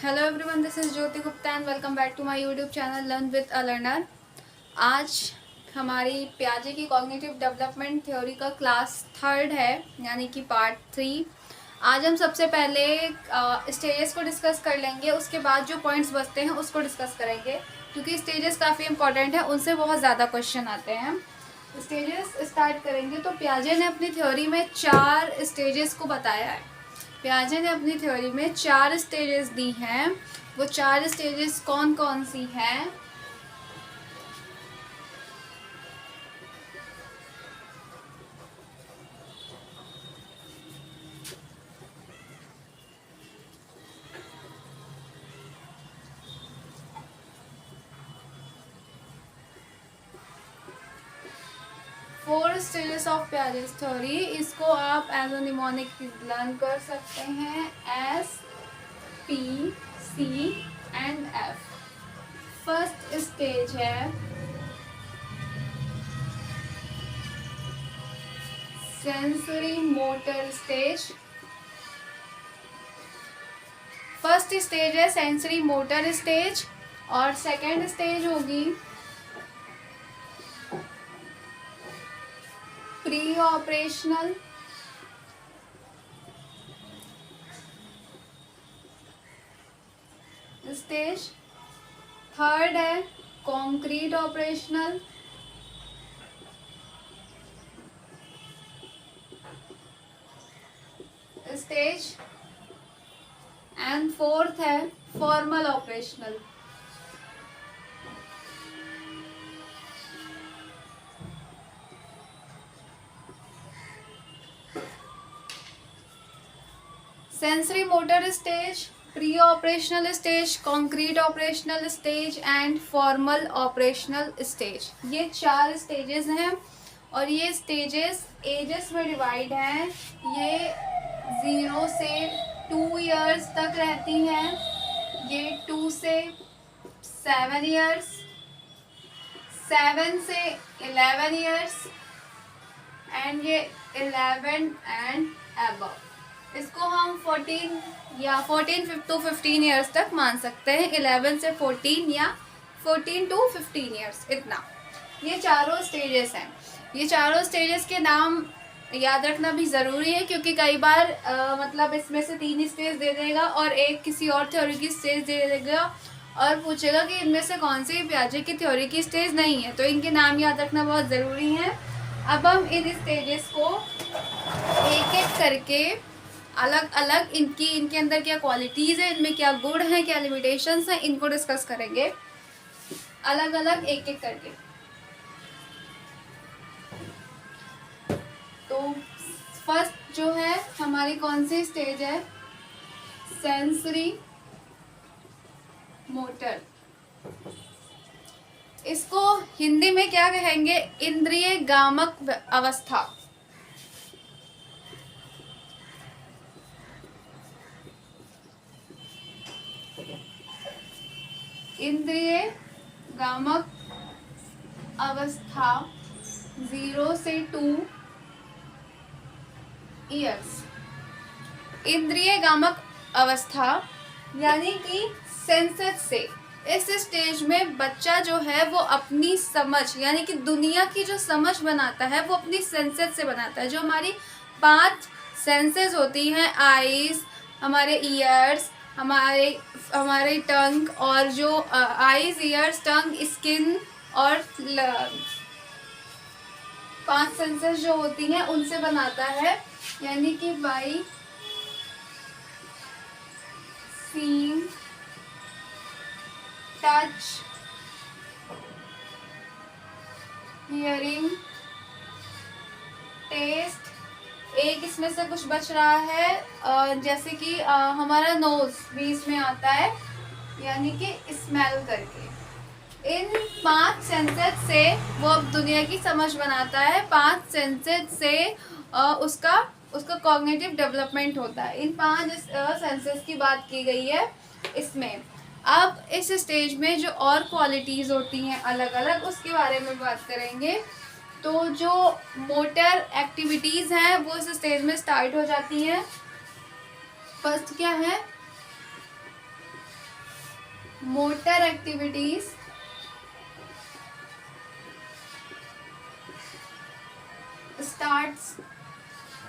Hello everyone, this is Jyoti Gupta and welcome back to my YouTube channel learn with a learner. आज हमारी प्याजे की cognitive development theory का class third है, यानी कि पार्ट 3। आज हम सबसे पहले स्टेजेस को डिस्कस कर लेंगे, उसके बाद जो पॉइंट्स बचते हैं उसको डिस्कस करेंगे, क्योंकि स्टेजेस काफ़ी इंपॉर्टेंट है, उनसे बहुत ज़्यादा क्वेश्चन आते हैं। स्टेजेस स्टार्ट करेंगे तो प्याजे ने अपनी थ्योरी में 4 स्टेजेस को बताया है। प्याजे ने अपनी थ्योरी में 4 स्टेजेस दी हैं। वो 4 स्टेजेस कौन कौन सी हैं? Four stages of Piaget's theory. इसको आप एज अ निमोनिक लर्न कर सकते हैं, S, P, C and F. First stage है sensory motor stage. First stage है सेंसरी मोटर स्टेज और सेकेंड स्टेज होगी प्री ऑपरेशनल स्टेज। थर्ड है concrete operational stage and fourth है formal operational. Sensory motor stage, pre operational stage, concrete operational stage and formal operational stage, ये 4 stages हैं। और ये stages edges में divide हैं। ये 0 से 2 इयर्स तक रहती हैं, ये 2 से 7 इयर्स, 7 से 11 इयर्स एंड ये 11 एंड अबव। इसको हम 14 या 14 टू 15 इयर्स तक मान सकते हैं, 11 से 14 या 14 टू 15 इयर्स, इतना। ये चारों स्टेजेस हैं। ये चारों स्टेजेस के नाम याद रखना भी ज़रूरी है, क्योंकि कई बार मतलब इसमें से 3 स्टेज दे देगा और एक किसी और थ्योरी की स्टेज दे देगा और पूछेगा कि इनमें से कौन सी प्याजे की थ्योरी की स्टेज नहीं है, तो इनके नाम याद रखना बहुत ज़रूरी है। अब हम इन स्टेजेस को एक एक करके अलग अलग इनके अंदर क्या क्वालिटीज़ है, इनमें क्या गुण हैं, क्या लिमिटेशंस हैं, इनको डिस्कस करेंगे अलग अलग एक एक करके। तो फर्स्ट जो है हमारी कौन सी स्टेज है? Sensory motor. इसको हिंदी में क्या कहेंगे? इंद्रिय गामक अवस्था। इंद्रिय गामक अवस्था 0 से 2 इयर्स। इंद्रिय गामक अवस्था यानी कि सेंसेस से इस स्टेज में बच्चा जो है वो अपनी समझ, यानी कि दुनिया की जो समझ बनाता है वो अपनी सेंसेस से बनाता है। जो हमारी 5 सेंसेस होती हैं, आईज, हमारे ईयर्स, हमारे टंग, और जो आईज, ईयर्स, टंग, स्किन और 5 सेंसेस जो होती हैं उनसे बनाता है, यानी कि by seeing, touch, hearing, taste. एक इसमें से कुछ बच रहा है, जैसे कि हमारा नोज भी इसमें आता है, यानी कि स्मेल करके। इन 5 सेंसेस से वो अब दुनिया की समझ बनाता है। 5 सेंसेस से उसका कॉग्निटिव डेवलपमेंट होता है। इन 5 सेंसेस की बात की गई है इसमें। अब इस स्टेज में जो और क्वालिटीज़ होती हैं अलग अलग, उसके बारे में बात करेंगे। तो जो मोटर एक्टिविटीज़ हैं वो इस स्टेज में स्टार्ट हो जाती हैं। फर्स्ट क्या है? Motor activities starts,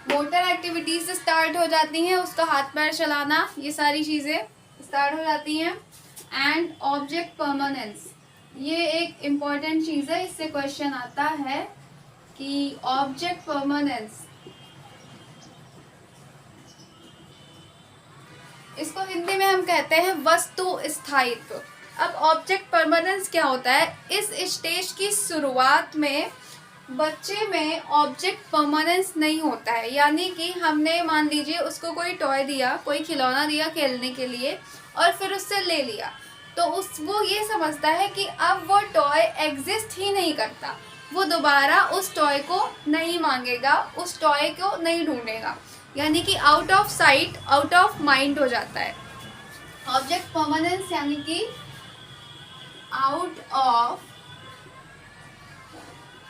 motor activities start हो जाती हैं, उसका हाथ पैर चलाना, ये सारी चीज़ें स्टार्ट हो जाती हैं। एंड ऑब्जेक्ट परमानेंस, ये एक इम्पॉर्टेंट चीज़ है, इससे क्वेश्चन आता है कि ऑब्जेक्ट परमानेंस, इसको हिंदी में हम कहते हैं वस्तु स्थायित्व। अब ऑब्जेक्ट परमानेंस क्या होता है? इस स्टेज की शुरुआत में बच्चे में ऑब्जेक्ट परमानेंस नहीं होता है, यानी कि हमने मान लीजिए उसको कोई टॉय दिया, कोई खिलौना दिया खेलने के लिए और फिर उससे ले लिया, तो वो ये समझता है कि अब वो टॉय एग्जिस्ट ही नहीं करता, वो दोबारा उस टॉय को नहीं मांगेगा, उस टॉय को नहीं ढूंढेगा, यानी कि out of sight out of mind हो जाता है। ऑब्जेक्ट परमानेंस यानी कि out of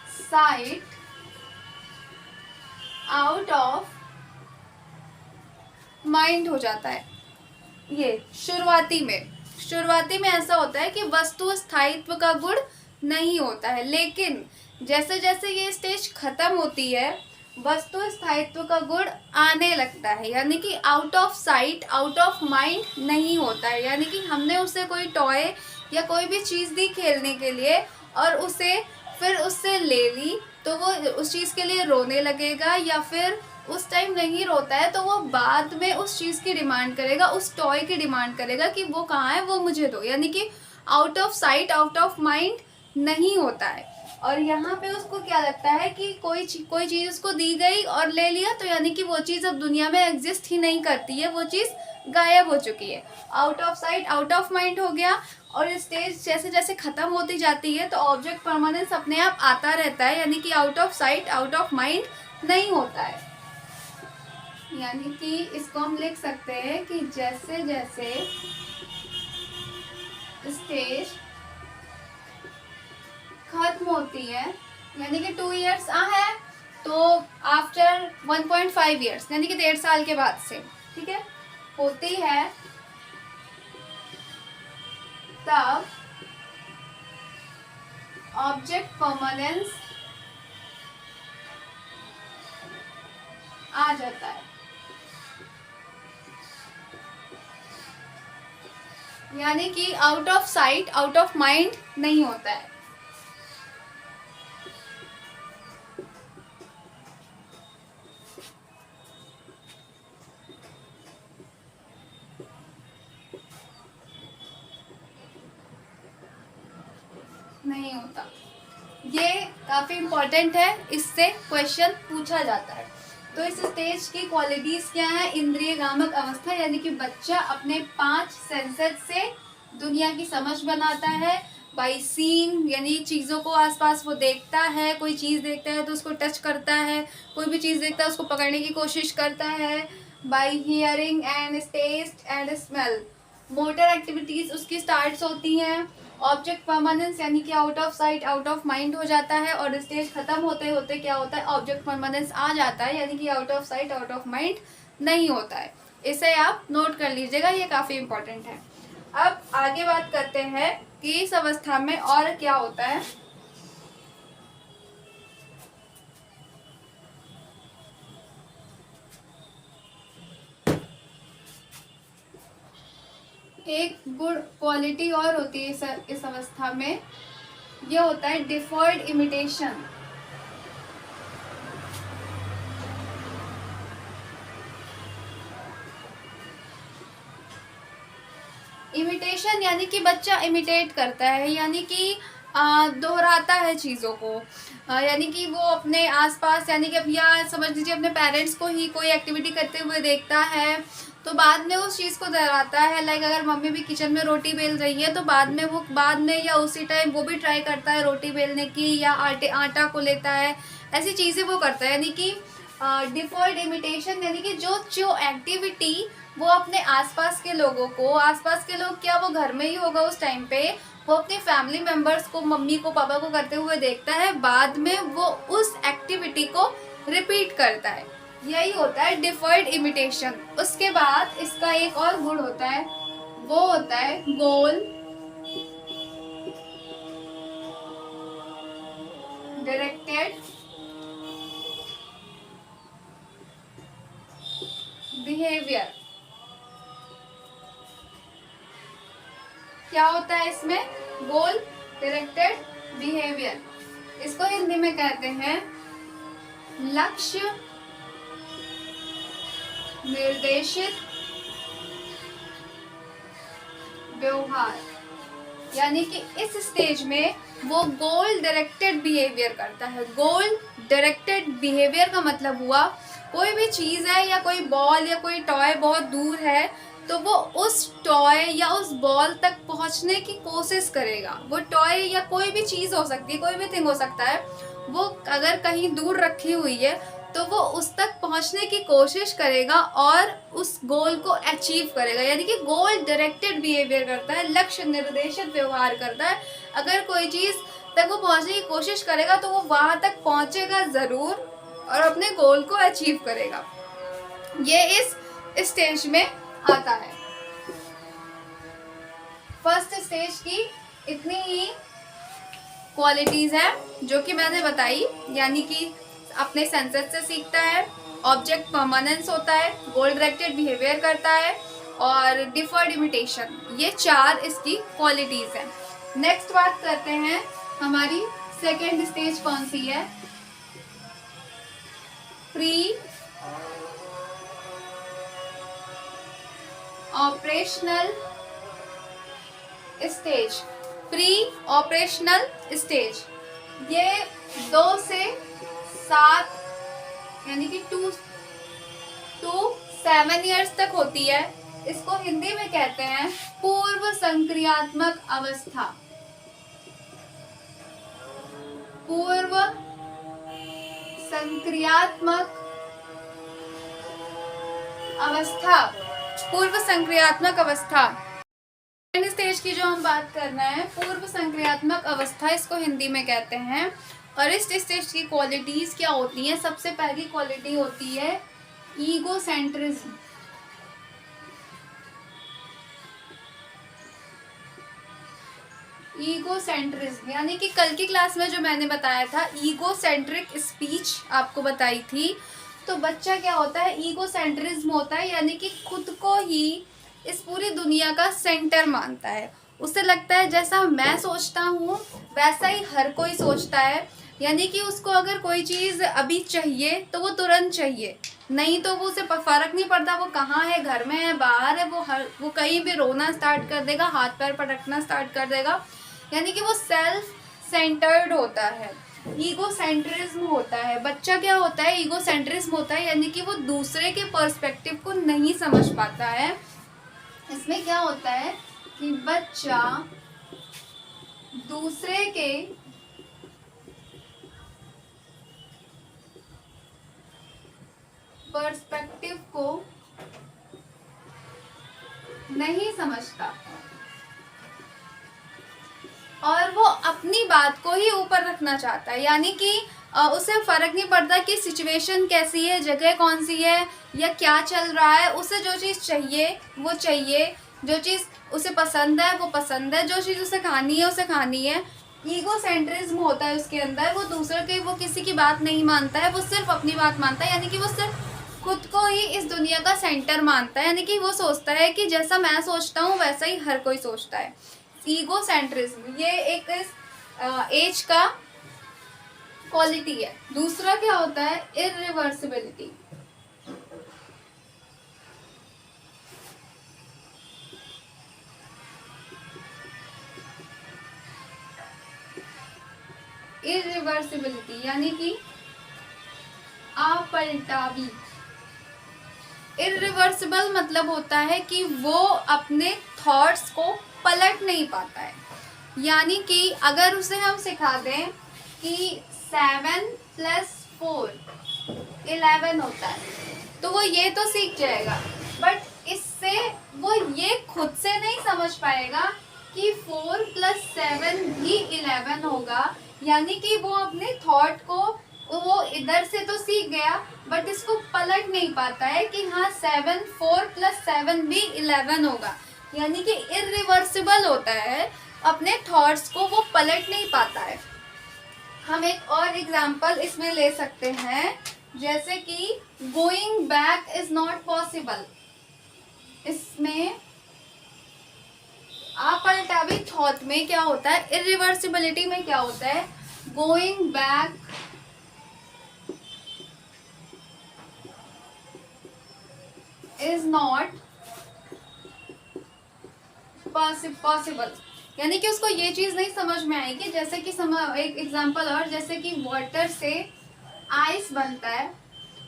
sight out of mind हो जाता है। ये शुरुआती में ऐसा होता है कि वस्तु स्थायित्व का गुण नहीं होता है, लेकिन जैसे जैसे ये स्टेज खत्म होती है वस्तु स्थायित्व का गुण आने लगता है, यानी कि out of sight out of mind नहीं होता है, यानी कि हमने उसे कोई टॉय या कोई भी चीज़ दी खेलने के लिए और उसे फिर उससे ले ली, तो वो उस चीज़ के लिए रोने लगेगा, या फिर उस टाइम नहीं रोता है तो वो बाद में उस चीज़ की डिमांड करेगा, उस टॉय की डिमांड करेगा कि वो कहाँ है, वो मुझे दो, यानी कि out of sight out of mind नहीं होता है। और यहाँ पे उसको क्या लगता है कि कोई चीज़ उसको दी गई और ले लिया, तो यानी कि वो चीज़ अब दुनिया में एग्जिस्ट ही नहीं करती है, वो चीज़ गायब हो चुकी है। Out of sight out of mind हो गया। और स्टेज जैसे जैसे ख़त्म होती जाती है तो ऑब्जेक्ट परमानेंस अपने आप आता रहता है, यानी कि out of sight out of mind नहीं होता है। यानी कि इसको हम लिख सकते हैं कि जैसे जैसे स्टेज खत्म होती है, यानी कि 2 इयर्स है तो आफ्टर 1.5 इयर्स, यानी कि 1.5 साल के बाद से, ठीक है, होती है, तब ऑब्जेक्ट परमानेंस आ जाता है, यानी कि out of sight out of mind नहीं होता है। नहीं होता। ये काफ़ी इम्पोर्टेंट है, इससे क्वेश्चन पूछा जाता है। तो इस स्टेज की क्वालिटीज़ क्या है? इंद्रिय गामक अवस्था, यानी कि बच्चा अपने 5 सेंसेस से दुनिया की समझ बनाता है। बाई सीइंग, यानी चीज़ों को आसपास वो देखता है, कोई चीज़ देखता है तो उसको टच करता है, कोई भी चीज़ देखता है उसको पकड़ने की कोशिश करता है। By hearing and taste and smell, motor activities उसकी स्टार्ट्स होती हैं। ऑब्जेक्ट परमानेंस यानी कि out of sight out of mind हो जाता है, और स्टेज खत्म होते होते क्या होता है, ऑब्जेक्ट परमानेंस आ जाता है, यानी कि out of sight out of mind नहीं होता है। इसे आप नोट कर लीजिएगा, ये काफ़ी इम्पोर्टेंट है। अब आगे बात करते हैं कि इस अवस्था में और क्या होता है। एक गुड क्वालिटी और होती है इस अवस्था में, ये होता है डिफर्ड इमिटेशन। इमिटेशन यानी कि बच्चा इमिटेट करता है, यानी कि दोहराता है चीज़ों को, यानी कि वो अपने आसपास, यानी कि अब या समझ लीजिए अपने पेरेंट्स को ही कोई एक्टिविटी करते हुए देखता है तो बाद में उस चीज़ को दोहराता है। लाइक अगर मम्मी भी किचन में रोटी बेल रही है तो बाद में या उसी टाइम वो भी ट्राई करता है रोटी बेलने की, या आटा को लेता है, ऐसी चीज़ें वो करता है। यानी कि डिफॉल्ट इमिटेशन, यानी कि जो एक्टिविटी वो अपने आसपास के लोगों को, आसपास के लोग क्या, वो घर में ही होगा उस टाइम पे, वो अपने फैमिली मेम्बर्स को, मम्मी को, पापा को करते हुए देखता है, बाद में वो उस एक्टिविटी को रिपीट करता है। यही होता है डिफर्ड इमिटेशन। उसके बाद इसका एक और गुण होता है, वो होता है गोल डायरेक्टेड बिहेवियर। क्या होता है इसमें? गोल डायरेक्टेड बिहेवियर। इसको हिंदी में कहते हैं लक्ष्य निर्देशित व्यवहार। यानी कि इस स्टेज में वो गोल डायरेक्टेड बिहेवियर करता है। गोल डायरेक्टेड बिहेवियर का मतलब हुआ कोई भी चीज़ है या कोई बॉल या कोई टॉय बहुत दूर है तो वो उस टॉय या उस बॉल तक पहुंचने की कोशिश करेगा। वो टॉय या कोई भी चीज़ हो सकती है, कोई भी थिंग हो सकता है, वो अगर कहीं दूर रखी हुई है तो वो उस तक पहुंचने की कोशिश करेगा और उस गोल को अचीव करेगा। यानी कि गोल डायरेक्टेड बिहेवियर करता है, लक्ष्य निर्देशित व्यवहार करता है। अगर कोई चीज़ तक वो पहुंचने की कोशिश करेगा तो वो वहां तक पहुंचेगा ज़रूर और अपने गोल को अचीव करेगा। ये इस स्टेज में आता है। फर्स्ट स्टेज की इतनी ही क्वालिटीज है जो कि मैंने बताई। यानी कि अपने सेंसेस से सीखता है, ऑब्जेक्ट परमानेंस होता है, गोल डायरेक्टेड बिहेवियर करता है और डिफर्ड इमिटेशन। ये 4 इसकी क्वालिटीज हैं। नेक्स्ट बात करते हैं हमारी सेकेंड स्टेज कौन सी है? Pre operational stage. Pre operational stage ये 2 से 7 यानी कि 2 to 7 ईयर्स तक होती है। इसको हिंदी में कहते हैं पूर्व संक्रियात्मक अवस्था। पूर्व संक्रियात्मक अवस्था। पूर्व संक्रियात्मक अवस्था सेकेंड स्टेज की जो हम बात करना है, पूर्व संक्रियात्मक अवस्था, इसको हिंदी में कहते हैं। और इस स्टेज की क्वालिटीज क्या होती हैं? सबसे पहली क्वालिटी होती है ईगोसेंट्रिज्म। ईगोसेंट्रिज्म यानी कि कल की क्लास में जो मैंने बताया था ईगोसेंट्रिक स्पीच आपको बताई थी। तो बच्चा क्या होता है? ईगोसेंट्रिज्म होता है, यानी कि खुद को ही इस पूरी दुनिया का सेंटर मानता है। उसे लगता है जैसा मैं सोचता हूँ वैसा ही हर कोई सोचता है। यानी कि उसको अगर कोई चीज़ अभी चाहिए तो वो तुरंत चाहिए, नहीं तो वो उसे फर्क नहीं पड़ता वो कहाँ है, घर में है, बाहर है, वो कहीं भी रोना स्टार्ट कर देगा, हाथ पैर पटकना स्टार्ट कर देगा। यानी कि वो सेल्फ सेंटर्ड होता है, ईगोसेंट्रिज्म होता है। बच्चा क्या होता है? ईगोसेंट्रिज्म होता है, यानी कि वो दूसरे के पर्सपेक्टिव को नहीं समझ पाता है। इसमें क्या होता है कि बच्चा दूसरे के पर्सपेक्टिव को नहीं समझता और वो अपनी बात को ही ऊपर रखना चाहता है। यानी कि उसे फर्क नहीं पड़ता कि सिचुएशन कैसी है, जगह कौन सी है या क्या चल रहा है। उसे जो चीज़ चाहिए वो चाहिए, जो चीज़ उसे पसंद है वो पसंद है, जो चीज़ उसे खानी है उसे खानी है। ईगोसेंट्रिज्म होता है उसके अंदर। वो दूसरे के, वो किसी की बात नहीं मानता है, वो सिर्फ अपनी बात मानता है। यानी कि वो सिर्फ खुद को ही इस दुनिया का सेंटर मानता है। यानी कि वो सोचता है कि जैसा मैं सोचता हूँ वैसा ही हर कोई सोचता है। ईगोसेंट्रिज्म ये एक एज का क्वालिटी है। दूसरा क्या होता है? इरिवर्सिबिलिटी। इरिवर्सिबिलिटी यानी कि अपलटावी। इरिवर्सिबल मतलब होता है कि वो अपने थॉट्स को पलट नहीं पाता है। यानी कि अगर उसे हम सिखा दें कि 7 + 4 11 होता है तो वो ये तो सीख जाएगा, बट इससे वो ये खुद से नहीं समझ पाएगा कि 4 + 7 भी 11 होगा। यानी कि वो अपने थॉट को वो इधर से तो सीख गया बट इसको पलट नहीं पाता है कि हाँ 4 + 7 भी 11 होगा। यानी कि इरिवर्सिबल होता है, अपने थॉट्स को वो पलट नहीं पाता है। हम एक और एग्जाम्पल इसमें ले सकते हैं, जैसे कि going back is not possible. इसमें अपलटा भी थॉट में क्या होता है, इरिवर्सिबिलिटी में क्या होता है, going back is not possible. यानी कि उसको ये चीज नहीं समझ में आएगी। जैसे कि एक एग्जांपल और, जैसे कि वाटर से आइस बनता है,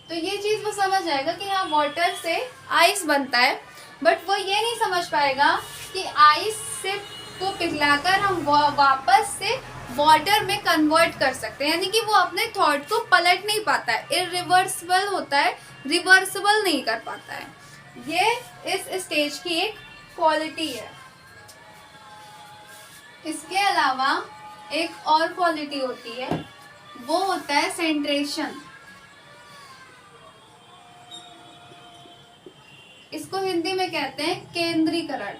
तो ये चीज वो समझ आएगा कि हाँ वाटर से आइस बनता है, बट वो ये नहीं समझ पाएगा कि आइस से को पिघलाकर हम वापस से वाटर में कन्वर्ट कर सकते हैं। यानी कि वो अपने थॉट को पलट नहीं पाता है, इरिवर्सिबल होता है, रिवर्सिबल नहीं कर पाता है। ये इस स्टेज की एक क्वालिटी है। इसके अलावा एक और क्वालिटी होती है, वो होता है सेंट्रेशन। इसको हिंदी में कहते हैं केंद्रीकरण।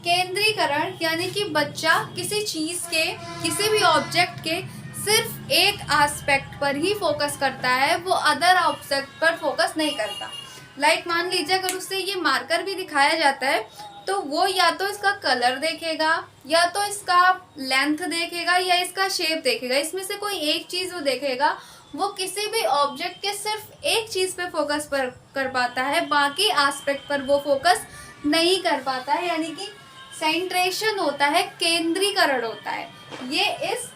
केंद्रीकरण यानी कि बच्चा किसी चीज के, किसी भी ऑब्जेक्ट के सिर्फ एक एस्पेक्ट पर ही फोकस करता है, वो अदर ऑब्जेक्ट पर फोकस नहीं करता। लाइक मान लीजिए अगर उससे ये मार्कर भी दिखाया जाता है, तो वो या तो इसका कलर देखेगा, या तो इसका लेंथ देखेगा, या इसका शेप देखेगा। इसमें से कोई एक चीज वो देखेगा। वो किसी भी ऑब्जेक्ट के सिर्फ एक चीज पे फोकस कर पाता है, बाकी एस्पेक्ट पर वो फोकस नहीं कर पाता है। यानी कि सेंट्रेशन होता है, केंद्रीकरण होता है। ये इस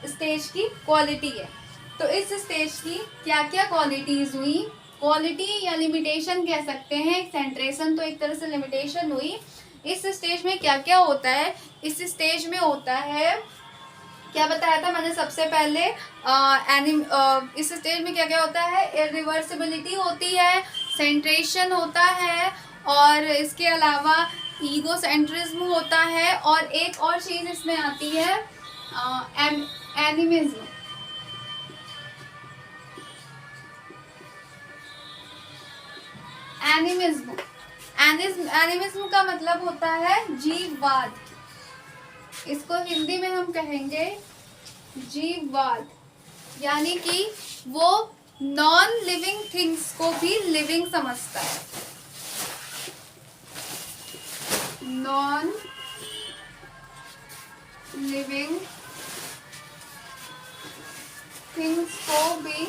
स्टेज की क्वालिटी है। तो इस स्टेज की क्या क्या क्वालिटीज हुई, क्वालिटी या लिमिटेशन कह सकते हैं। सेंट्रेशन तो एक तरह से लिमिटेशन हुई। इस स्टेज में क्या क्या होता है, इस स्टेज में होता है, क्या बताया था मैंने सबसे पहले, इस स्टेज में क्या क्या होता है, इरिवर्सिबिलिटी होती है, सेंट्रेशन होता है, और इसके अलावा ईगोसेंट्रिज्म होता है, और एक और चीज इसमें आती है एनिमिज्म। एनिमिज्म का मतलब होता है जीववाद। इसको हिंदी में हम कहेंगे जीववाद। यानी कि वो नॉन लिविंग थिंग्स को भी लिविंग समझता है, नॉन लिविंग थिंग्स को भी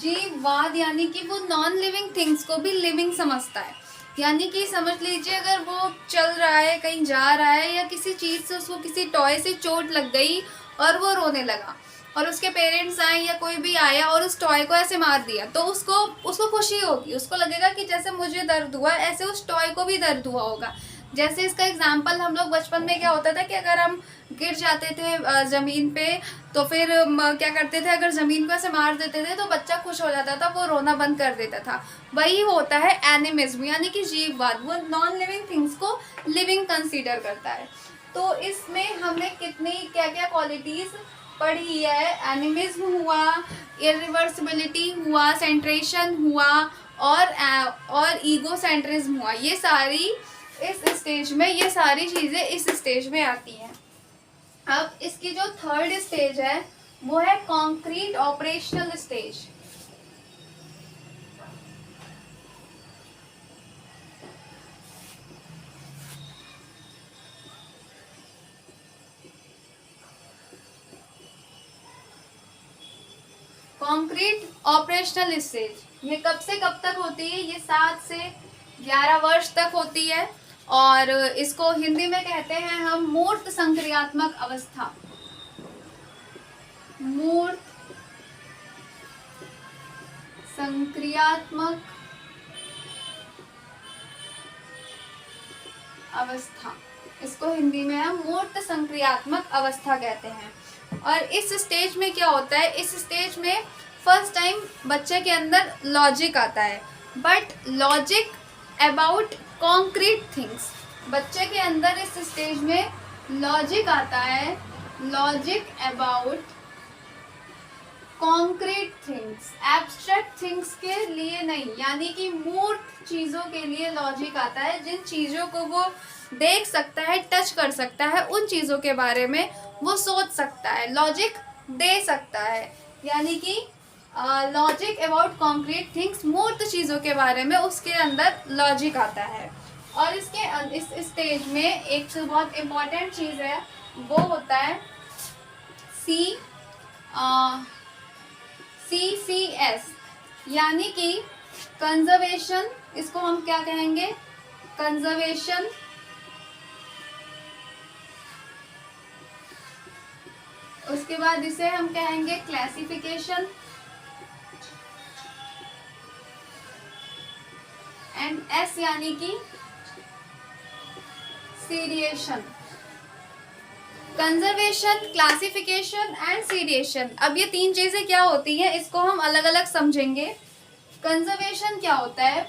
जीववाद, यानी कि वो नॉन लिविंग थिंग्स को भी लिविंग समझता है। यानी कि समझ लीजिए अगर वो चल रहा है, कहीं जा रहा है, या किसी चीज से उसको, किसी टॉय से चोट लग गई और वो रोने लगा, और उसके पेरेंट्स आए या कोई भी आया और उस टॉय को ऐसे मार दिया, तो उसको खुशी होगी, उसको लगेगा कि जैसे मुझे दर्द हुआ ऐसे उस टॉय को भी दर्द हुआ होगा। जैसे इसका एग्जाम्पल, हम लोग बचपन में क्या होता था कि अगर हम गिर जाते थे जमीन पे, तो फिर क्या करते थे, अगर जमीन को ऐसे मार देते थे तो बच्चा खुश हो जाता था, वो रोना बंद कर देता था। वही होता है एनिमिज्म, यानी कि जीववाद। वो नॉन लिविंग थिंग्स को लिविंग कंसीडर करता है। तो इसमें हमने कितनी क्या क्या क्वालिटीज पढ़ी है, एनिमिज्म हुआ, इरिवर्सिबिलिटी हुआ, सेंट्रेशन हुआ, और ईगोसेंट्रिज्म हुआ। ये सारी इस स्टेज में, ये सारी चीजें इस स्टेज में आती हैं। अब इसकी जो थर्ड स्टेज है वो है concrete operational stage. Concrete operational stage ये कब से कब तक होती है, ये 7 से 11 वर्ष तक होती है, और इसको हिंदी में कहते हैं हम मूर्त संक्रियात्मक अवस्था। मूर्त संक्रियात्मक अवस्था, इसको हिंदी में हम मूर्त संक्रियात्मक अवस्था कहते हैं। और इस स्टेज में क्या होता है, इस स्टेज में फर्स्ट टाइम बच्चे के अंदर लॉजिक आता है, but logic about concrete things. बच्चे के अंदर इस स्टेज में लॉजिक आता है, logic about concrete things, abstract things के लिए नहीं, यानी कि मूर्त चीज़ों के लिए लॉजिक आता है। जिन चीज़ों को वो देख सकता है, टच कर सकता है, उन चीज़ों के बारे में वो सोच सकता है, लॉजिक दे सकता है। यानी कि लॉजिक अबाउट कॉन्क्रीट थिंग्स, मूर्त चीज़ों के बारे में उसके अंदर लॉजिक आता है। और इस स्टेज में एक बहुत इम्पॉर्टेंट चीज़ है, वो होता है CCS, यानी कि कंजर्वेशन। इसको हम क्या कहेंगे? कंजर्वेशन। उसके बाद इसे हम कहेंगे क्लासिफिकेशन, एंड S यानी कि seriation. Conservation, classification and seriation. अब ये तीन चीजें क्या होती हैं, इसको हम अलग अलग समझेंगे। कंजर्वेशन क्या होता है?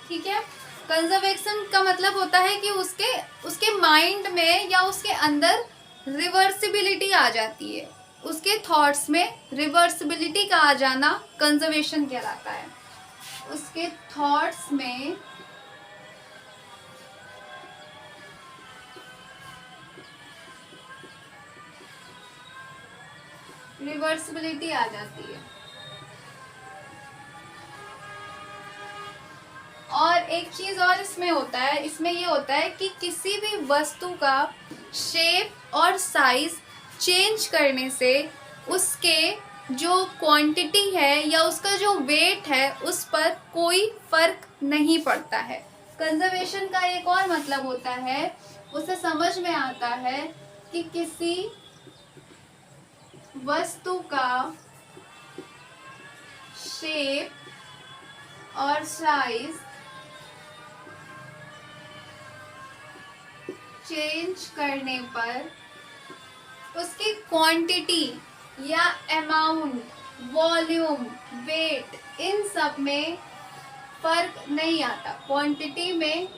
ठीक है, कंजर्वेशन का मतलब होता है कि उसके माइंड में या उसके अंदर रिवर्सिबिलिटी आ जाती है, उसके थॉट्स में रिवर्सिबिलिटी का आ जाना कंजर्वेशन कहलाता है। उसके थॉट्स में रिवर्सिबिलिटी आ जाती है। और एक चीज और इसमें होता है, इसमें ये होता है कि किसी भी वस्तु का शेप और साइज चेंज करने से उसके जो क्वांटिटी है या उसका जो वेट है उस पर कोई फर्क नहीं पड़ता है। कंजर्वेशन का एक और मतलब होता है, उसे समझ में आता है कि किसी वस्तु का शेप और साइज चेंज करने पर उसकी क्वांटिटी या अमाउंट, वॉल्यूम, वेट, इन सब में फर्क नहीं आता। क्वांटिटी में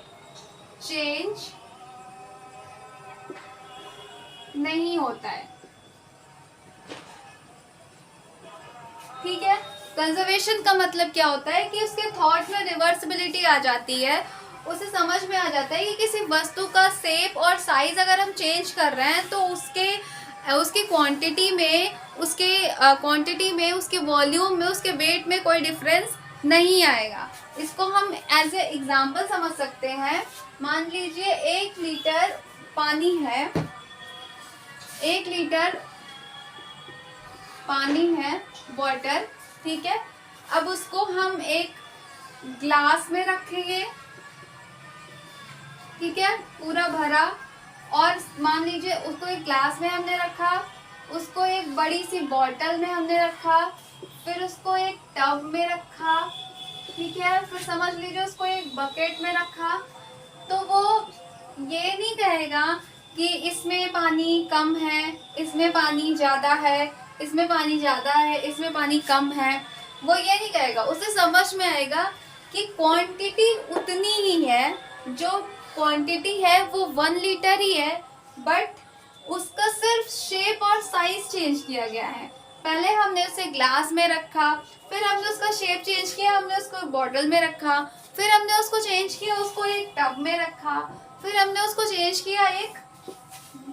चेंज नहीं होता है। ठीक है, कंजर्वेशन का मतलब क्या होता है कि उसके थॉट में रिवर्सिबिलिटी आ जाती है। उसे समझ में आ जाता है कि किसी वस्तु का शेप और साइज अगर हम चेंज कर रहे हैं तो उसके क्वांटिटी में, उसके वॉल्यूम में, उसके वेट में कोई डिफरेंस नहीं आएगा। इसको हम एज ए एग्जाम्पल समझ सकते हैं। मान लीजिए 1 लीटर पानी है, 1 लीटर पानी है, वाटर। ठीक है, अब उसको हम एक ग्लास में रखेंगे, ठीक है, पूरा भरा। और मान लीजिए उसको एक ग्लास में हमने रखा, उसको एक बड़ी सी बॉटल में हमने रखा, फिर उसको एक टब में रखा, ठीक है, फिर समझ लीजिए उसको एक बकेट में रखा। तो वो ये नहीं कहेगा कि इसमें पानी कम है, इसमें पानी ज़्यादा है, इसमें पानी ज़्यादा है, इसमें पानी कम है। वो ये नहीं कहेगा, उसे समझ में आएगा कि क्वांटिटी उतनी ही है, जो क्वांटिटी है वो 1 लीटर ही है, बट उसका सिर्फ शेप और साइज चेंज किया गया है। पहले हमने उसे ग्लास में रखा, फिर हमने उसका शेप चेंज किया, हमने उसको बॉटल में रखा, फिर हमने उसको चेंज किया, उसको एक टब में रखा, फिर हमने उसको चेंज किया, एक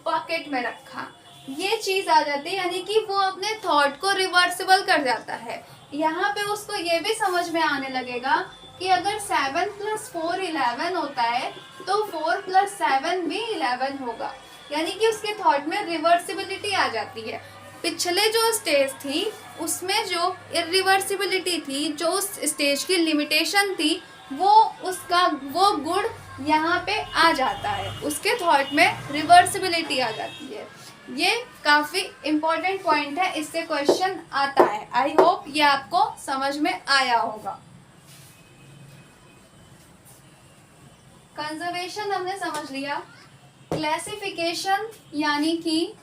बकेट में रखा। ये चीज आ जाती है, यानी कि वो अपने थॉट को रिवर्सिबल कर जाता है। यहाँ पे उसको ये भी समझ में आने लगेगा कि अगर 7 + 4 11 होता है तो 4 + 7 भी 11 होगा। यानी कि उसके थॉट में रिवर्सिबिलिटी आ जाती है। पिछले जो स्टेज थी उसमें जो इरिवर्सिबिलिटी थी, जो उस स्टेज की लिमिटेशन थी, वो गुण यहाँ पे आ जाता है, उसके थॉट में रिवर्सिबिलिटी आ जाती है। ये काफ़ी इम्पोर्टेंट पॉइंट है, इससे क्वेश्चन आता है। आई होप ये आपको समझ में आया होगा। कंजर्वेशन हमने समझ लिया। क्लासिफिकेशन यानी कि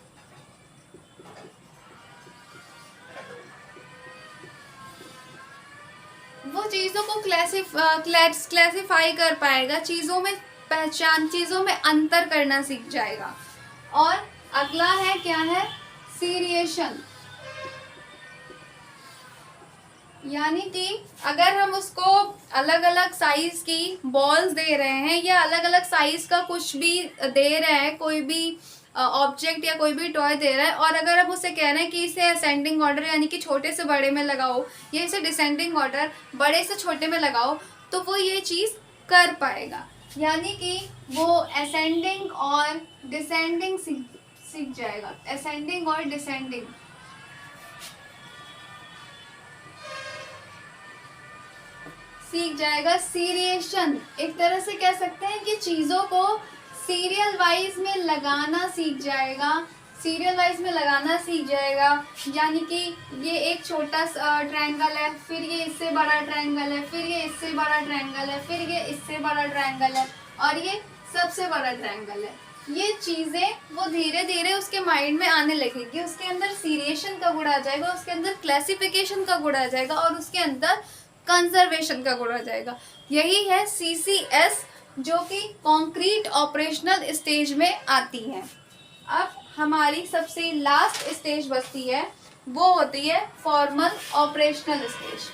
वो चीज़ों को क्लासिफाई कर पाएगा, चीज़ों में पहचान, चीज़ों में अंतर करना सीख जाएगा। और अगला है क्या है, सीरिएशन, यानी कि अगर हम उसको अलग अलग साइज की बॉल्स दे रहे हैं या अलग अलग साइज का कुछ भी दे रहे हैं, कोई भी ऑब्जेक्ट या कोई भी टॉय दे रहा है, और अगर हम उसे कह रहे हैं कि इसे असेंडिंग ऑर्डर यानी कि छोटे से बड़े में लगाओ या इसे डिसेंडिंग ऑर्डर बड़े से छोटे में लगाओ, तो वो ये चीज़ कर पाएगा। यानी कि वो असेंडिंग और डिसेंडिंग सीख जाएगा, असेंडिंग और डिसेंडिंग। सीख जाएगा। सीरिएशन, एक तरह से कह सकते हैं कि चीज़ों को सीरियल वाइज में लगाना सीख जाएगा, सीरियल वाइज में लगाना सीख जाएगा। यानी कि ये एक छोटा ट्रायंगल है, फिर ये इससे बड़ा ट्रायंगल है, फिर ये इससे बड़ा ट्रायंगल है, फिर ये इससे बड़ा ट्रायंगल है, और ये सबसे बड़ा ट्रायंगल है। ये चीज़ें वो धीरे धीरे उसके माइंड में आने लगेगी, उसके अंदर सीरिएशन का गुण आ जाएगा, उसके अंदर क्लासिफिकेशन का गुण आ जाएगा, और उसके अंदर कंजर्वेशन का गुण आ जाएगा। यही है CCS, जो कि कॉन्क्रीट ऑपरेशनल स्टेज में आती है। अब हमारी सबसे लास्ट स्टेज बचती है, वो होती है formal operational stage.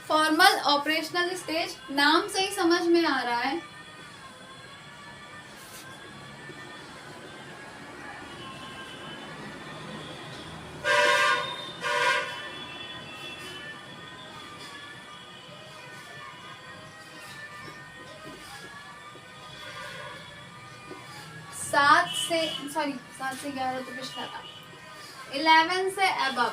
Formal operational stage नाम से ही समझ में आ रहा है, सात से 11 तो पिछला था, 11 से अबव,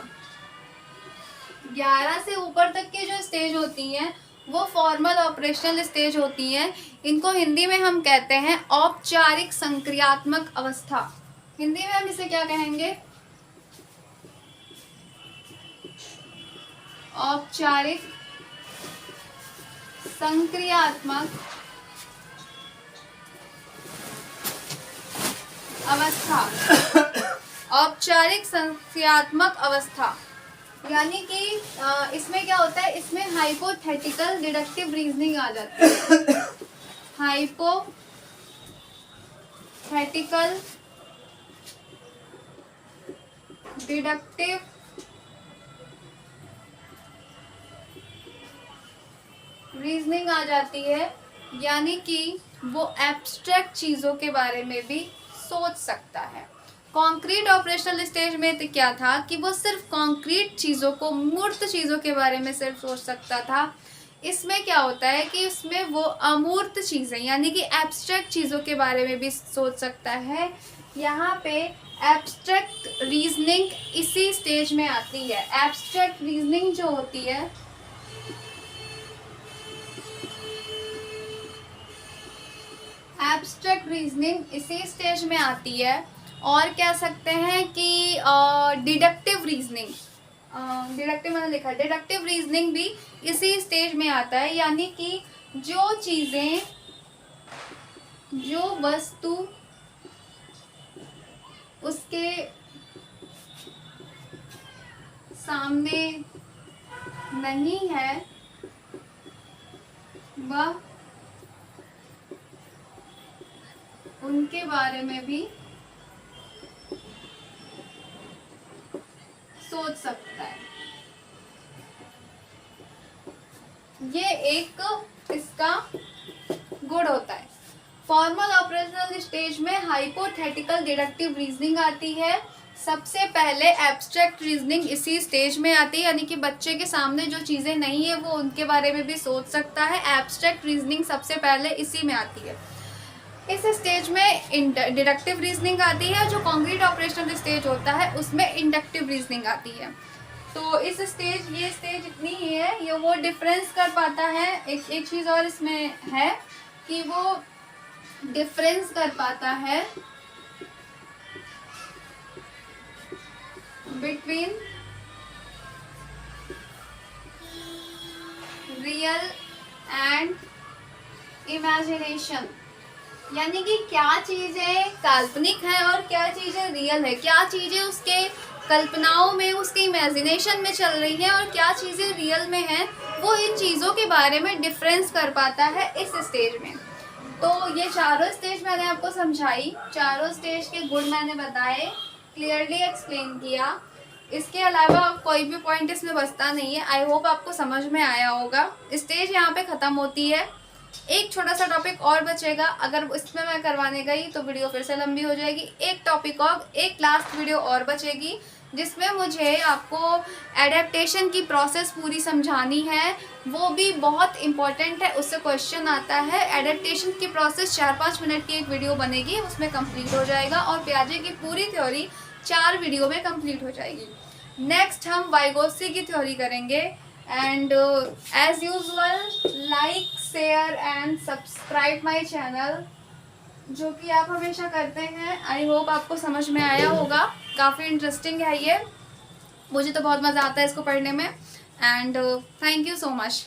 11 से ऊपर तक की जो स्टेज होती हैं वो फॉर्मल ऑपरेशनल स्टेज होती हैं। इनको हिंदी में हम कहते हैं औपचारिक संक्रियात्मक अवस्था। हिंदी में हम इसे क्या कहेंगे, औपचारिक संक्रियात्मक अवस्था। औपचारिक संक्रियात्मक अवस्था यानी कि इसमें क्या होता है, इसमें हाइपोथेटिकल डिडक्टिव रीजनिंग आ जाती है। हाइपोथेटिकल डिडक्टिव रीजनिंग आ जाती है, यानी कि वो एब्स्ट्रैक्ट चीज़ों के बारे में भी सोच सकता है। कॉन्क्रीट ऑपरेशनल स्टेज में तो क्या था कि वो सिर्फ कॉन्क्रीट चीज़ों को, मूर्त चीज़ों के बारे में सिर्फ सोच सकता था। इसमें क्या होता है कि इसमें वो अमूर्त चीज़ें यानी कि एब्स्ट्रैक्ट चीज़ों के बारे में भी सोच सकता है। यहाँ पे एब्स्ट्रैक्ट रीजनिंग इसी स्टेज में आती है। एब्स्ट्रैक्ट रीजनिंग जो होती है, एब्स्ट्रैक्ट रीजनिंग इसी स्टेज में आती है। और कह सकते हैं कि डिडक्टिव रीजनिंग, डिडक्टिव मैंने लिखा, डिडक्टिव रीजनिंग भी इसी स्टेज में आता है। यानी कि जो चीज़ें, जो वस्तु उसके सामने नहीं है वह उनके बारे में भी सोच सकता है। ये एक इसका गुण होता है। फॉर्मल ऑपरेशनल स्टेज में हाइपोथेटिकल डिडक्टिव रीजनिंग आती है। सबसे पहले एब्स्ट्रैक्ट रीजनिंग इसी स्टेज में आती है, यानी कि बच्चे के सामने जो चीज़ें नहीं है वो उनके बारे में भी सोच सकता है। एब्स्ट्रैक्ट रीजनिंग सबसे पहले इसी में आती है। इस स्टेज में डिडक्टिव रीजनिंग आती है। जो कॉन्क्रीट ऑपरेशनल स्टेज होता है उसमें इंडक्टिव रीजनिंग आती है। तो इस स्टेज, ये स्टेज इतनी ही है, ये वो डिफरेंस कर पाता है। एक चीज़ और इसमें है कि वो डिफरेंस कर पाता है बिटवीन एंड इमेजिनेशन, यानी कि क्या चीज़ें काल्पनिक हैं और क्या चीज़ें रियल है, क्या चीज़ें उसके कल्पनाओं में, उसके इमेजिनेशन में चल रही हैं और क्या चीज़ें रियल में हैं, वो इन चीज़ों के बारे में डिफरेंस कर पाता है इस स्टेज में। तो ये चारों स्टेज मैंने आपको समझाई, चारों स्टेज के गुण मैंने बताए, क्लियरली एक्सप्लेन किया। इसके अलावा कोई भी पॉइंट इसमें बचता नहीं है। आई होप आपको समझ में आया होगा। स्टेज यहाँ पे ख़त्म होती है। एक छोटा सा टॉपिक और बचेगा, अगर इसमें मैं करवाने गई तो वीडियो फिर से लंबी हो जाएगी। एक टॉपिक और, एक लास्ट वीडियो और बचेगी जिसमें मुझे आपको एडेप्टेशन की प्रोसेस पूरी समझानी है। वो भी बहुत इम्पॉर्टेंट है, उससे क्वेश्चन आता है। एडेप्टेशन की प्रोसेस 4-5 मिनट की एक वीडियो बनेगी, उसमें कंप्लीट हो जाएगा और पियाजे की पूरी थ्योरी 4 वीडियो में कंप्लीट हो जाएगी। नेक्स्ट हम वाइगोत्स्की की थ्योरी करेंगे। And as usual like, share and subscribe my channel, जो कि आप हमेशा करते हैं। आई होप आपको समझ में आया होगा। काफ़ी इंटरेस्टिंग है ये, मुझे तो बहुत मज़ा आता है इसको पढ़ने में। And thank you so much.